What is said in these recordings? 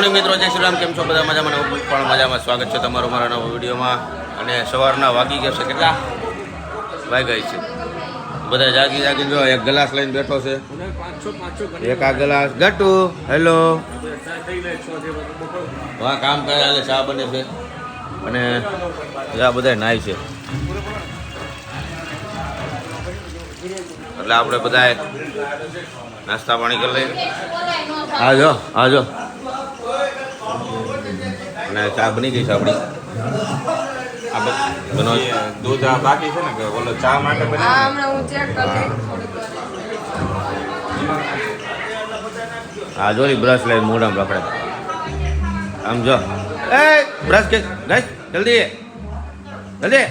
Good morning મિત્રો, જય શ્રી રામ. કેમ છો બધા? મજામાં? હું પણ મજામાં. સ્વાગત છે તમારું મારા નવા વિડીયોમાં. અને સવારના વાગી ગયા છે, કેટલા વાગ્યા છે? બધા જાગી જો એક ગ્લાસ લઈને બેઠો છે. એક આ ગ્લાસ ગટુ. હેલો, હા કામ કરે, હાલે ચા બને છે અને આ બધા નાય છે. એટલે આપણે બધા નાસ્તા પાણી કરી લઈએ. આજો આજો. અને ચા બની ગઈ છે આપણી. દૂધ બાકી છે ને કે ઓલો ચા માટે હા જો બ્રશ લઈને મોઢામાં રખડે. આમ જો એ બ્રશ કે ગાઈસ જલ્દી જલ્દી.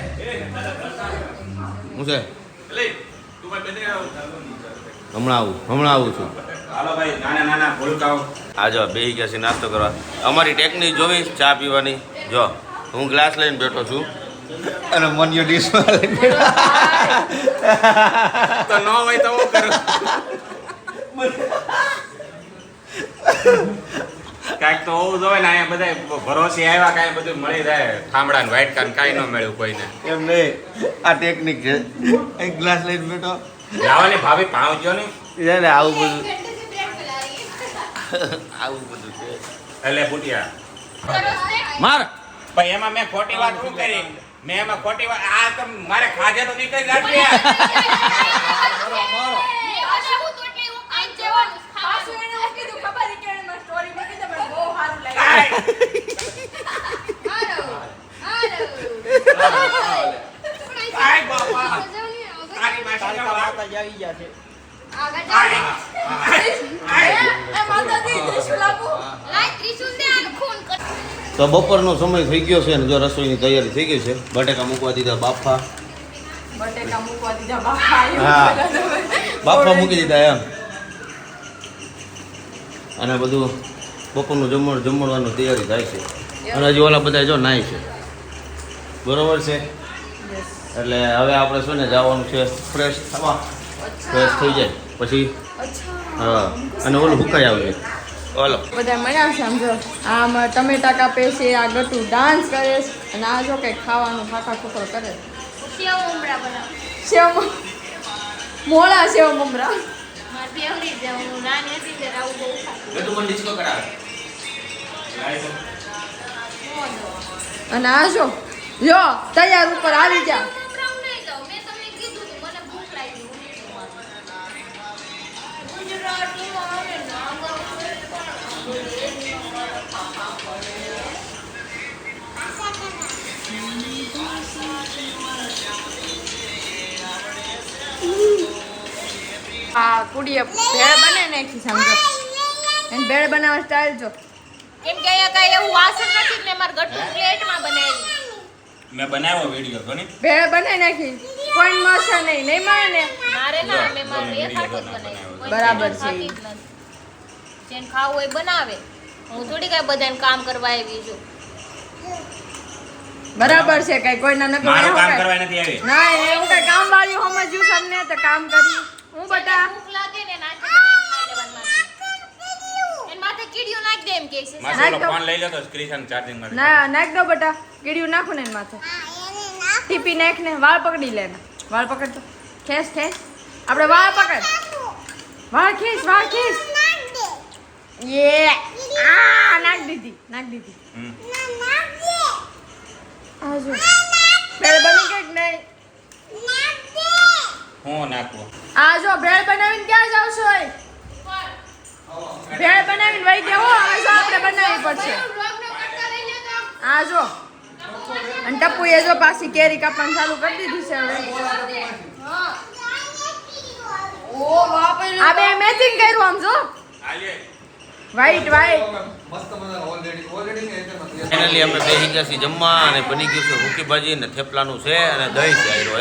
હું છે હમણાં આવું છું. હાલો ભાઈ, નાના ભૂલકાઓ આ જો બેસી ગયા છે નાસ્તો કરવા. અમારી ટેકનિક જોવી ચા પીવાની. જો હું ગ્લાસ લઈને બેઠો છું અને મનિયો ડીશમાં લઈને બેઠો. તો ન હોય તો હું કરું કાંઈક તો હોવું જોઈએ ને. અહીંયા બધા ભરોસે આવ્યા, કાંઈ બધું મળી જાય. ઠામડા ને વ્હાઈટ કાન કાંઈ ન મળ્યું કોઈને. એમ નહીં, આ ટેકનિક છે. એક ગ્લાસ લઈને બેઠો. લાવવાની ભાભી પાવજો ને ને આવું બધું આવું બધું છે. એટલે ફૂટિયા માર ભાઈ, એમાં મેં ખોટી વાત શું કરી? મેં એમાં ખોટી વાત આ તો મારે ખાજે તો નીકળી નાખી. તો બપોરનો સમય થઈ ગયો છે ને જો રસોઈની તૈયારી થઈ ગઈ છે. બટેકા મૂકવા દીધા બાફા. હા બાફા મૂકી દીધા એમ. અને બધું બપોરનું જમણવાની તૈયારી થાય છે. અને હજી ઓલા બધા જો નાય છે, બરોબર છે. એટલે હવે આપણે શું ને જવાનું છે ફ્રેશ થવા. ફ્રેશ થઈ જાય પછી હા, અને ઓલું ભૂકાઈ આવજે. ઓલો બધા મળ્યા છે. સમજો આમ ટમેટા કાપે છે, આ ગટુ ડાન્સ કરે છે, અને આ જો કંઈક ખાવાનું ખાખા ખોખો કરે. સેવ મોળા સેવ મમરા. અને આ જો લ્યો તૈયાર ઉપર આવી જા. આ કુડીએ ભેળ બને નાખી. સમજો એને ભેળ બનાવવા સ્ટાઈલ જો. કેમ કે અહીંયા કઈ એવું વાસણ નથી ને માર ગટુ પ્લેટમાં બનાવી. મેં બનાવ્યો વિડીયો તો ને ભેળ બનાવી નાખી. કોઈ મળશે નહીં મળે ને. મારે ના, મે માર બે ખાટો જ બનાવ્યો. બરાબર છે. જેન ખાવું હોય બનાવે. હું થોડી કઈ બધાને કામ કરવા આવી છું. બરાબર છે. કઈ કોઈના ન મારું કામ કરવા નથી આવી. ના એવું કઈ કામ વાળ્યું સમજ્યું તમને તો કામ કરી. હું બટા ભૂખ લાગે ને નાખી બનાવી લેવાનું. એન માથે કીડીઓ નાખ દે એમ કે છે. મારો ઓલો ફોન લઈ લેતો સ્ક્રીન ચાર્જિંગ માં. ના નાખ દો બટા. કીડીયું નાખું ને એની માથે. ટીપી નાખ ને. વાળ પકડી લે. વાળ પકડ તો ખેંચ ખેંચ. આપણે વાળ પકડ. વાળ ખેંચ યે આ નાખ દીધી. આ જો ભેળ બની ગઈ કે નહીં? હું નાખું આ જો ભેળ બનાવીને ક્યાં જાવ છો? ભેળ બનાવીને વહી ગયા હો. હવે જો આપણે બનાવવી પડશે. આ જો અને ટપ્પુએ જો પાછી કેરી કાપવાનું ચાલુ કરી દીધી છે. હવે આ બે મેચિંગ કર્યું આમ જો. વ્હાઈટ ફાઇનલી અમે બેસી ગયા છીએ જમવા અને બની ગયું છે ભૂકી ભાજી ને થેપલાનું છે અને દહીં છે આયરો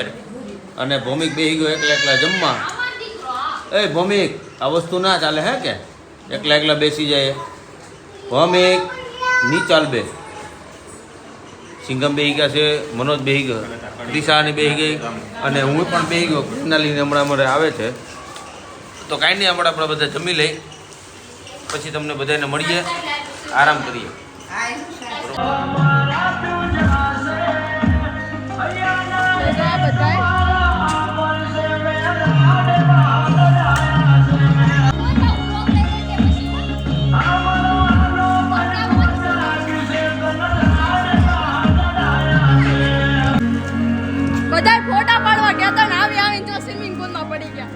અને ભૌમિક બેસી ગયો એકલા જમવા. એ ભૌમિક આ વસ્તુ ના ચાલે હે કે એકલા બેસી જાય. ભૌમિક ની ચાલ બે. સિંગમ બેસી ગયા છે, મનોજ બેસી ગયો, દિશાની બેસી ગઈ અને હું પણ બેસી ગયો. કૃષ્ણાલીને હમણાં અમારે આવે છે તો કાંઈ નહીં, હમણાં આપણે બધા જમી લઈ પછી તમને બધાને મળીએ આરામ કરીએ. બધા ફોટા પાડવા ગયા હતા ને આવીને જો સ્વિમિંગ પુલમાં પડી ગયા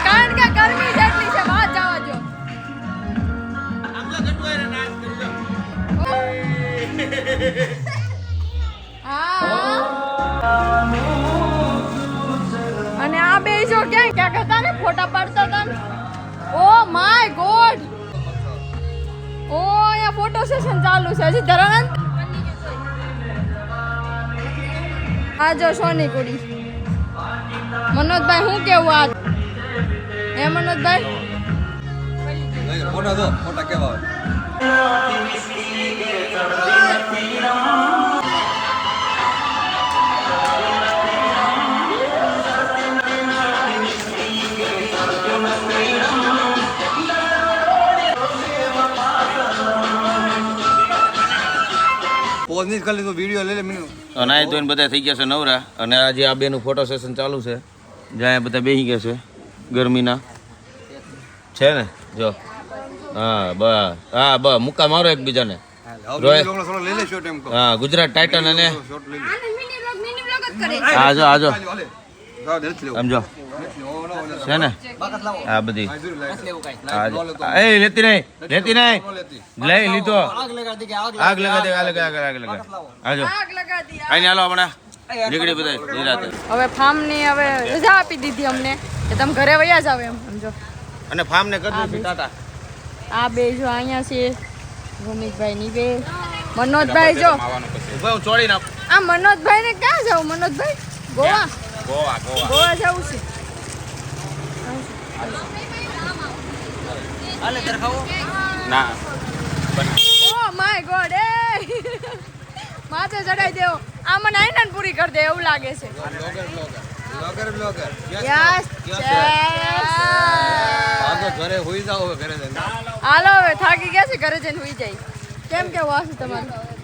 કારણ કે ગરમી જેટલી છે વાત જવા જો અને આ બે જો ક્યાં ક્યાં હતા ને ફોટા પાડતા હતા ને ઓ માય ગોડ ઓ અહીંયા ફોટો સેશન ચાલુ છે હજી ધરાનંદ આ જો સોની કુડી મનોજભાઈ હું કેવું આ હે મનોજભાઈ ફોટા કેવા પોઝ ખાલી તો વિડિયો લઈ લે મેનુ નાઈ ધોઈને બધા થઈ ગયા છે નવરા અને આજે આ બેનું ફોટો સેશન ચાલુ છે જ્યાં બધા બેસી ગયા છે ગરમીના છે ને જો હા બસ મુક્કા મારો એકબીજાને લઈ લે શોટ એમ કહો હા ગુજરાત ટાઇટન અને શોટ લઈ મિની વ્લોગ જ કરે આજો આજો લે સમજો છે ને આ બધી એ લેતી નહીં લઈ લીધો આગ લગા દે આગ લગા આજો આગ લગા દી આઈને હાલો હમણાં નીકળી બધા નિરાતે હવે ફાર્મ ની હવે રજા આપી દીધી અમને કે તમે ઘરે વયા જાવ એમ સમજો અને ફાર્મ ને કરી દીધી ટાટા આ બે જો અહીંયા છે ભૂમિકભાઈ ની બે મનોજભાઈ જો ઉભા હું ચોડી નાખ આ મનોજભાઈ ને ક્યાં જાવ મનોજભાઈ ગોવા ગોવા ગોવા જવું છે ના ઓ માય ગોડ એ માથે ચડાઈ દેવો આ મને આઈનન પૂરી કરી દે એવું લાગે છે બ્લોગર યસ આગળ ઘરે હોઈ જાવ હવે ઘરે જઈને હાલો હવે થાકી ગયા છે ઘરે જઈને હોઈ જાય કેમ કેવું આવશે તમારું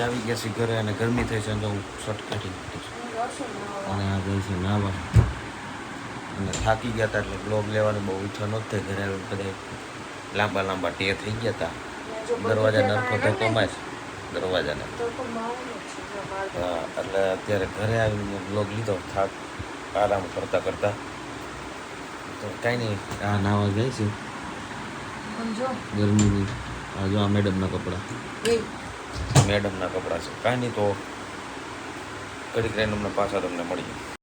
આવી ગયા છે ઘરે અને ગરમી થઈ છે તો હું શર્ટ કાઢી અને આ ગઈ છે નાવા અને થાકી ગયા હતા એટલે બ્લોગ લેવાની બહુ ઈચ્છા નહોતી થઈ ઘરે આવીને બધા લાંબા ટે થઈ ગયા હતા દરવાજા નરખો ધક્કો માસ દરવાજાને હા એટલે અત્યારે ઘરે આવીને બ્લોગ લીધો થાક આરામ કરતાં તો કાંઈ નહીં આ નાવા ગઈ છે ગરમીની આ જો આ મેડમના કપડાં મેડમના કપડાં છે કાંઈ નહીં તો કડીક રહીને અમને પાછા તમને મળીએ